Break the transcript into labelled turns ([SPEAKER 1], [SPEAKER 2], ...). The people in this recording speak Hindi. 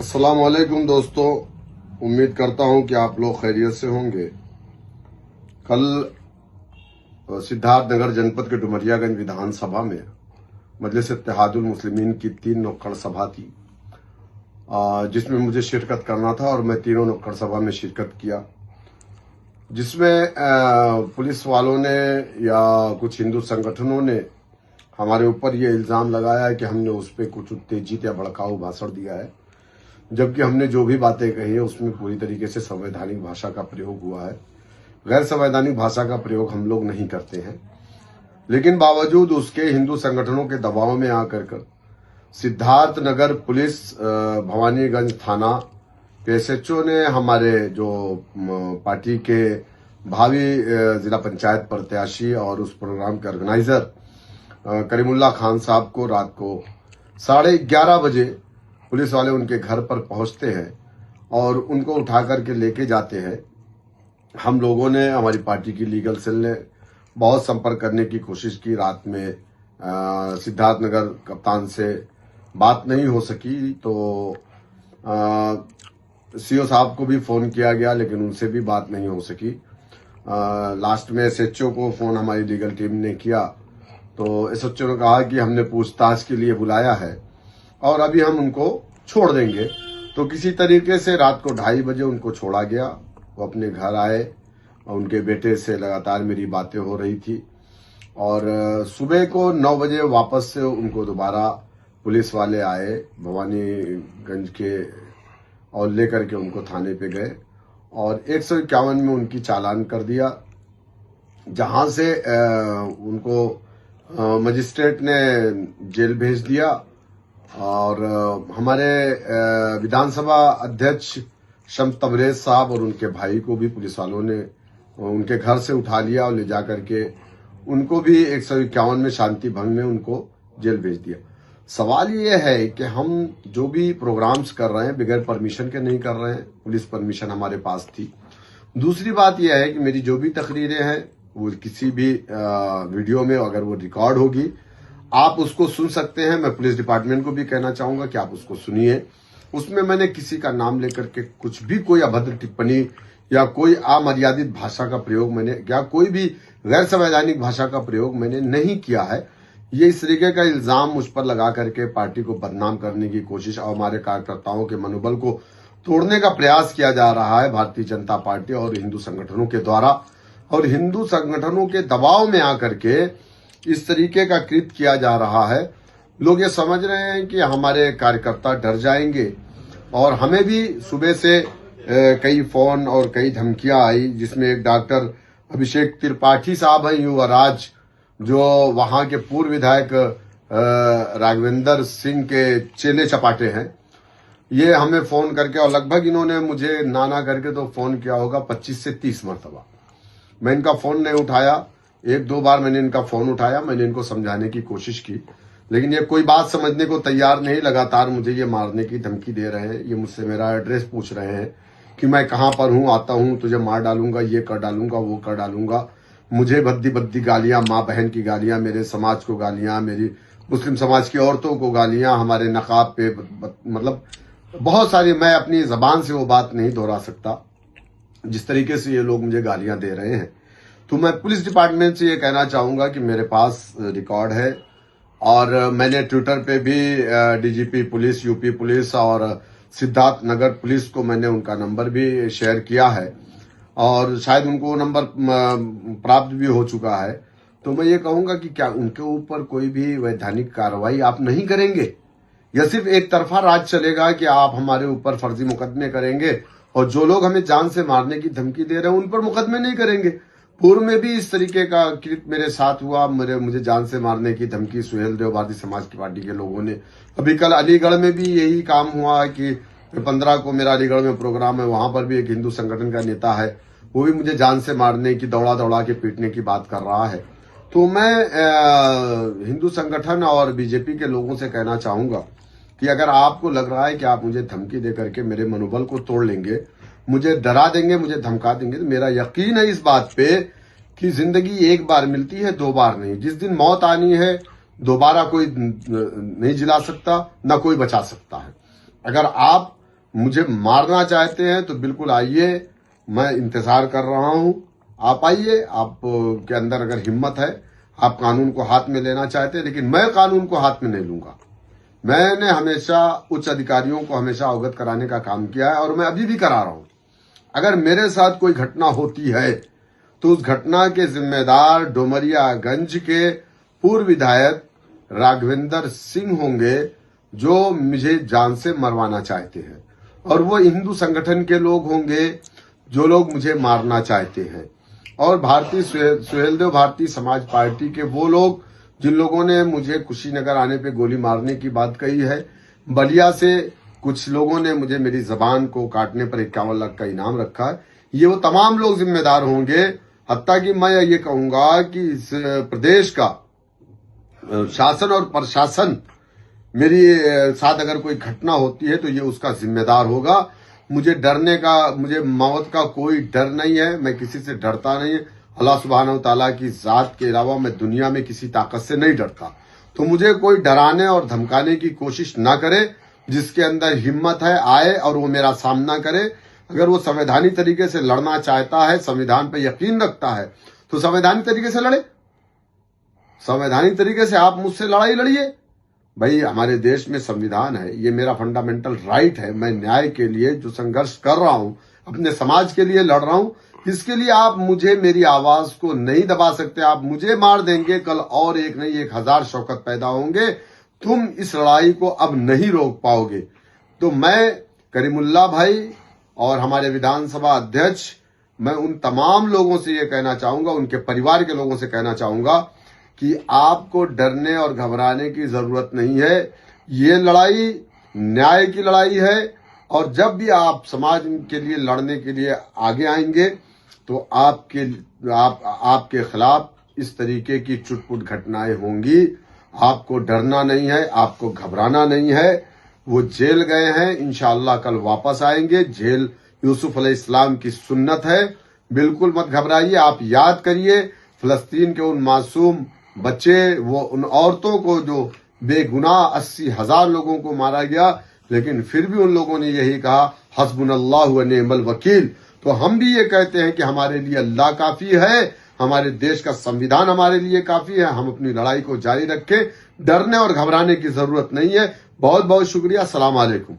[SPEAKER 1] अस्सलाम वालेकुम दोस्तों, उम्मीद करता हूं कि आप लोग खैरियत से होंगे। कल सिद्धार्थनगर जनपद के डुमरियागंज विधानसभा में मजलिस इत्तेहादुल मुस्लिमीन की 3 नुक्कड़ सभा थी, जिसमें मुझे शिरकत करना था और मैं तीनों नुक्कड़ सभा में शिरकत किया, जिसमें पुलिस वालों ने या कुछ हिंदू संगठनों ने हमारे ऊपर ये इल्ज़ाम लगाया है कि हमने उस पर कुछ उत्तेजित या भड़काऊ भाषण दिया है, जबकि हमने जो भी बातें कही है उसमें पूरी तरीके से संवैधानिक भाषा का प्रयोग हुआ है। गैर संवैधानिक भाषा का प्रयोग हम लोग नहीं करते हैं, लेकिन बावजूद उसके हिंदू संगठनों के दबाव में आकर कर सिद्धार्थनगर पुलिस भवानीगंज थाना के एसएचओ ने हमारे जो पार्टी के भावी जिला पंचायत प्रत्याशी और उस प्रोग्राम के ऑर्गेनाइजर करीमुल्ला खान साहब को रात को 11:30 बजे पुलिस वाले उनके घर पर पहुंचते हैं और उनको उठा करके लेके जाते हैं। हम लोगों ने, हमारी पार्टी की लीगल सेल ने बहुत संपर्क करने की कोशिश की। रात में सिद्धार्थनगर कप्तान से बात नहीं हो सकी, तो सीओ साहब को भी फोन किया गया, लेकिन उनसे भी बात नहीं हो सकी। लास्ट में एसएचओ को फोन हमारी लीगल टीम ने किया, तो एसएचओ ने कहा कि हमने पूछताछ के लिए बुलाया है और अभी हम उनको छोड़ देंगे। तो किसी तरीके से रात को 2:30 बजे उनको छोड़ा गया। वो अपने घर आए और उनके बेटे से लगातार मेरी बातें हो रही थी और सुबह को 9 बजे वापस से उनको दोबारा पुलिस वाले आए भवानीगंज के और लेकर के उनको थाने पे गए और 151 में उनकी चालान कर दिया, जहां से उनको मजिस्ट्रेट ने जेल भेज दिया। और हमारे विधानसभा अध्यक्ष शम्स तबरेज साहब और उनके भाई को भी पुलिस वालों ने उनके घर से उठा लिया और ले जाकर के उनको भी 151 में शांति भंग में उनको जेल भेज दिया। सवाल ये है कि हम जो भी प्रोग्राम्स कर रहे हैं बगैर परमिशन के नहीं कर रहे हैं, पुलिस परमिशन हमारे पास थी। दूसरी बात यह है कि मेरी जो भी तकरीरें हैं वो किसी भी वीडियो में अगर वो रिकॉर्ड होगी आप उसको सुन सकते हैं। मैं पुलिस डिपार्टमेंट को भी कहना चाहूंगा कि आप उसको सुनिए। उसमें मैंने किसी का नाम लेकर के कुछ भी कोई अभद्र टिप्पणी या कोई अमर्यादित भाषा का प्रयोग मैंने या कोई भी गैर संवैधानिक भाषा का प्रयोग मैंने नहीं किया है। ये इस तरीके का इल्जाम मुझ पर लगा करके पार्टी को बदनाम करने की कोशिश और हमारे कार्यकर्ताओं के मनोबल को तोड़ने का प्रयास किया जा रहा है भारतीय जनता पार्टी और हिंदू संगठनों के द्वारा। और हिंदू संगठनों के दबाव में आकर के इस तरीके का कृत्य किया जा रहा है। लोग ये समझ रहे हैं कि हमारे कार्यकर्ता डर जाएंगे और हमें भी सुबह से कई फोन और कई धमकियां आई, जिसमें एक डॉक्टर अभिषेक त्रिपाठी साहब हैं युवराज, जो वहां के पूर्व विधायक राघवेंद्र सिंह के चेले चपाटे हैं। ये हमें फोन करके और लगभग इन्होंने मुझे नाना करके तो फोन किया होगा 25 से 30 मरतबा। मैं इनका फोन नहीं उठाया। 1-2 बार मैंने इनका फोन उठाया, मैंने इनको समझाने की कोशिश की, लेकिन ये कोई बात समझने को तैयार नहीं। लगातार मुझे ये मारने की धमकी दे रहे हैं। ये मुझसे मेरा एड्रेस पूछ रहे हैं कि मैं कहां पर हूं, आता हूं तुझे मार डालूंगा, ये कर डालूंगा, वो कर डालूंगा। मुझे भद्दी भद्दी गालियां, माँ बहन की गालियां, मेरे समाज को गालियां, मेरी मुस्लिम समाज की औरतों को गालियां, हमारे नकाब पे मतलब बहुत सारी, मैं अपनी जबान से वो बात नहीं दोहरा सकता जिस तरीके से ये लोग मुझे गालियां दे रहे हैं। तो मैं पुलिस डिपार्टमेंट से ये कहना चाहूंगा कि मेरे पास रिकॉर्ड है और मैंने ट्विटर पे भी डीजीपी पुलिस, यूपी पुलिस और सिद्धार्थनगर पुलिस को मैंने उनका नंबर भी शेयर किया है और शायद उनको वो नंबर प्राप्त भी हो चुका है। तो मैं ये कहूंगा कि क्या उनके ऊपर कोई भी वैधानिक कार्रवाई आप नहीं करेंगे या सिर्फ एक तरफा राज चलेगा कि आप हमारे ऊपर फर्जी मुकदमे करेंगे और जो लोग हमें जान से मारने की धमकी दे रहे हैं उन पर मुकदमे नहीं करेंगे। पूर्व में भी इस तरीके का कृत्य मेरे साथ हुआ, मुझे जान से मारने की धमकी सुहेल देव भारतीय समाज की पार्टी के लोगों ने। अभी कल अलीगढ़ में भी यही काम हुआ कि 15 को मेरा अलीगढ़ में प्रोग्राम है, वहां पर भी एक हिंदू संगठन का नेता है, वो भी मुझे जान से मारने की, दौड़ा दौड़ा के पीटने की बात कर रहा है। तो मैं हिंदू संगठन और बीजेपी के लोगों से कहना चाहूंगा कि अगर आपको लग रहा है कि आप मुझे धमकी दे करके मेरे मनोबल को तोड़ लेंगे, मुझे डरा देंगे, मुझे धमका देंगे, तो मेरा यकीन है इस बात पे कि जिंदगी एक बार मिलती है, 2 बार नहीं। जिस दिन मौत आनी है दोबारा कोई नहीं जिला सकता, ना कोई बचा सकता है। अगर आप मुझे मारना चाहते हैं तो बिल्कुल आइए, मैं इंतजार कर रहा हूं। आप आइए, आप के अंदर अगर हिम्मत है, आप कानून को हाथ में लेना चाहते हैं, लेकिन मैं कानून को हाथ में नहीं लूंगा। मैंने हमेशा उच्च अधिकारियों को हमेशा अवगत कराने का काम किया है और मैं अभी भी करा रहा हूं। अगर मेरे साथ कोई घटना होती है तो उस घटना के जिम्मेदार डोमरियागंज के पूर्व विधायक राघवेंद्र सिंह होंगे, जो मुझे जान से मरवाना चाहते हैं, और वो हिंदू संगठन के लोग होंगे जो लोग मुझे मारना चाहते हैं, और भारतीय सुहेलदेव भारतीय समाज पार्टी के वो लोग जिन लोगों ने मुझे कुशीनगर आने पे गोली मारने की बात कही है। बलिया से कुछ लोगों ने मुझे मेरी जबान को काटने पर 51 लाख का इनाम रखा है। ये वो तमाम लोग जिम्मेदार होंगे। हत्ता कि मैं ये कहूंगा कि इस प्रदेश का शासन और प्रशासन मेरी साथ अगर कोई घटना होती है तो ये उसका जिम्मेदार होगा। मुझे डरने का, मुझे मौत का कोई डर नहीं है, मैं किसी से डरता नहीं। अल्लाह सुब्हानहू तआला की जात के अलावा मैं दुनिया में किसी ताकत से नहीं डरता। तो मुझे कोई डराने और धमकाने की कोशिश ना करे। जिसके अंदर हिम्मत है आए और वो मेरा सामना करे। अगर वो संवैधानिक तरीके से लड़ना चाहता है, संविधान पर यकीन रखता है, तो संवैधानिक तरीके से लड़े। संवैधानिक तरीके से आप मुझसे लड़ाई लड़िए। भाई, हमारे देश में संविधान है, ये मेरा फंडामेंटल राइट है। मैं न्याय के लिए जो संघर्ष कर रहा हूं, अपने समाज के लिए लड़ रहा हूं, इसके लिए आप मुझे, मेरी आवाज को नहीं दबा सकते। आप मुझे मार देंगे, कल और एक नहीं 1000 शौकत पैदा होंगे। तुम इस लड़ाई को अब नहीं रोक पाओगे। तो मैं करीमुल्लाह भाई और हमारे विधानसभा अध्यक्ष, मैं उन तमाम लोगों से ये कहना चाहूंगा, उनके परिवार के लोगों से कहना चाहूंगा कि आपको डरने और घबराने की जरूरत नहीं है। ये लड़ाई न्याय की लड़ाई है, और जब भी आप समाज के लिए लड़ने के लिए आगे आएंगे तो आपके खिलाफ इस तरीके की चुटपुट घटनाएं होंगी। आपको डरना नहीं है, आपको घबराना नहीं है। वो जेल गए हैं, इंशाअल्लाह कल वापस आएंगे। जेल यूसुफ अलैहिस्सलाम की सुन्नत है। बिल्कुल मत घबराइए। आप याद करिए फिलिस्तीन के उन मासूम बच्चे, वो उन औरतों को जो बेगुनाह 80,000 लोगों को मारा गया, लेकिन फिर भी उन लोगों ने यही कहा हस्बुनल्लाहु व निअमल वकील। तो हम भी ये कहते हैं कि हमारे लिए अल्लाह काफी है, हमारे देश का संविधान हमारे लिए काफी है। हम अपनी लड़ाई को जारी रखें, डरने और घबराने की जरूरत नहीं है। बहुत बहुत शुक्रिया। अस्सलाम वालेकुम।